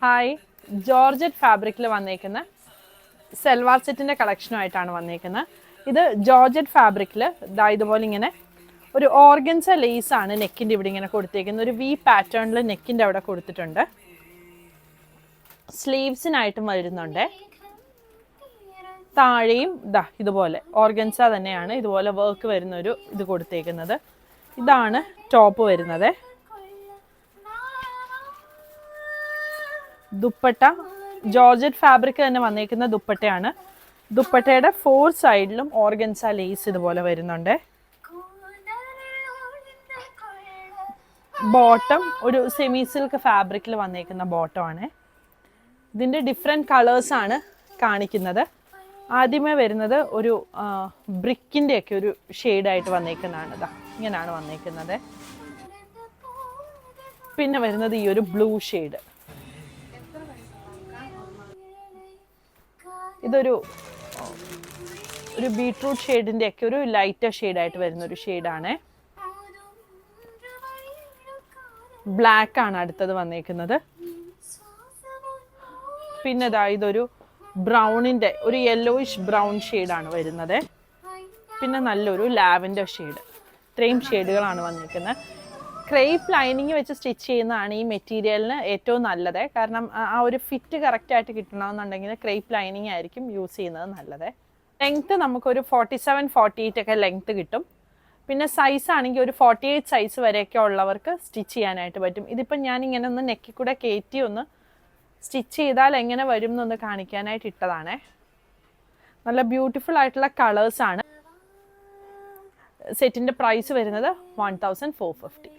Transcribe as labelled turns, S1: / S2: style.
S1: Hi, georgette ഫാബ്രിക്കിൽ വന്നേക്കുന്ന സെൽവാർ സെറ്റിൻ്റെ കളക്ഷനുമായിട്ടാണ് വന്നേക്കുന്നത്. ഇത് ജോർജറ്റ് ഫാബ്രിക്കിൽ ഇതുപോലെ ഇങ്ങനെ ഒരു ഓർഗൻസ ലേസാണ് നെക്കിൻ്റെ ഇവിടെ ഇങ്ങനെ കൊടുത്തേക്കുന്നത്. ഒരു വി പാറ്റേണിൽ നെക്കിൻ്റെ അവിടെ കൊടുത്തിട്ടുണ്ട്. സ്ലീവ്സിനായിട്ടും വരുന്നുണ്ട്. താഴെയും ഇതുപോലെ ഓർഗൻസ തന്നെയാണ് ഇതുപോലെ വർക്ക് വരുന്നൊരു ഇത് കൊടുത്തേക്കുന്നത്. ഇതാണ് ടോപ്പ് വരുന്നത്. ദുപ്പട്ട ജോർജറ്റ് ഫാബ്രിക് തന്നെ വന്നേക്കുന്ന ദുപ്പട്ടയാണ്. ദുപ്പട്ടയുടെ 4 സൈഡിലും ഓർഗൻസ ലേസ് ഇതുപോലെ വരുന്നുണ്ട്. ബോട്ടം ഒരു സെമി സിൽക്ക് ഫാബ്രിക്കിൽ വന്നേക്കുന്ന ബോട്ടമാണ്. ഇതിൻ്റെ ഡിഫറെൻറ്റ് കളേഴ്സാണ് കാണിക്കുന്നത്. ആദ്യമേ വരുന്നത് ഒരു ബ്രിക്കിൻ്റെ ഒക്കെ ഒരു ഷെയ്ഡായിട്ട് വന്നേക്കുന്നതാണ്. ഇങ്ങനെയാണ് വന്നേക്കുന്നത്. പിന്നെ വരുന്നത് ഈ ഒരു ബ്ലൂ ഷെയ്ഡ്. ഇതൊരു ബീട്രൂട്ട് ഷെയ്ഡിൻ്റെ ഒക്കെ ഒരു ലൈറ്റർ ഷെയ്ഡായിട്ട് വരുന്ന ഒരു ഷെയ്ഡാണ്. ബ്ലാക്ക് ആണ് അടുത്തത് വന്നേക്കുന്നത്. പിന്നെ ഇതൊരു ബ്രൗണിൻ്റെ ഒരു യെല്ലോയിഷ് ബ്രൗൺ ഷെയ്ഡാണ് വരുന്നത്. പിന്നെ നല്ലൊരു ലാവൻഡർ ഷെയ്ഡ്. ഇത്രയും ഷെയ്ഡുകളാണ് വന്നിരിക്കുന്നത്. ക്രേപ്പ് ലൈനിങ് വെച്ച് സ്റ്റിച്ച് ചെയ്യുന്നതാണ് ഈ മെറ്റീരിയലിന് ഏറ്റവും നല്ലത്. കാരണം ആ ഒരു ഫിറ്റ് കറക്റ്റായിട്ട് കിട്ടണമെന്നുണ്ടെങ്കിൽ ക്രേപ്പ് ലൈനിങ് ആയിരിക്കും യൂസ് ചെയ്യുന്നത് നല്ലത്. ലെങ്ത്ത് നമുക്കൊരു 47-48 ഒക്കെ ലെങ്ത്ത് കിട്ടും. പിന്നെ സൈസ് ആണെങ്കിൽ ഒരു 48 സൈസ് വരെയൊക്കെ ഉള്ളവർക്ക് സ്റ്റിച്ച് ചെയ്യാനായിട്ട് പറ്റും. ഇതിപ്പം ഞാനിങ്ങനെ ഒന്ന് നെക്കിൽ കൂടെ കയറ്റി ഒന്ന് സ്റ്റിച്ച് ചെയ്താൽ എങ്ങനെ വരും എന്നൊന്ന് കാണിക്കാനായിട്ട് ഇട്ടതാണേ. നല്ല ബ്യൂട്ടിഫുൾ ആയിട്ടുള്ള കളേഴ്സാണ്. സെറ്റിൻ്റെ പ്രൈസ് വരുന്നത് 1450.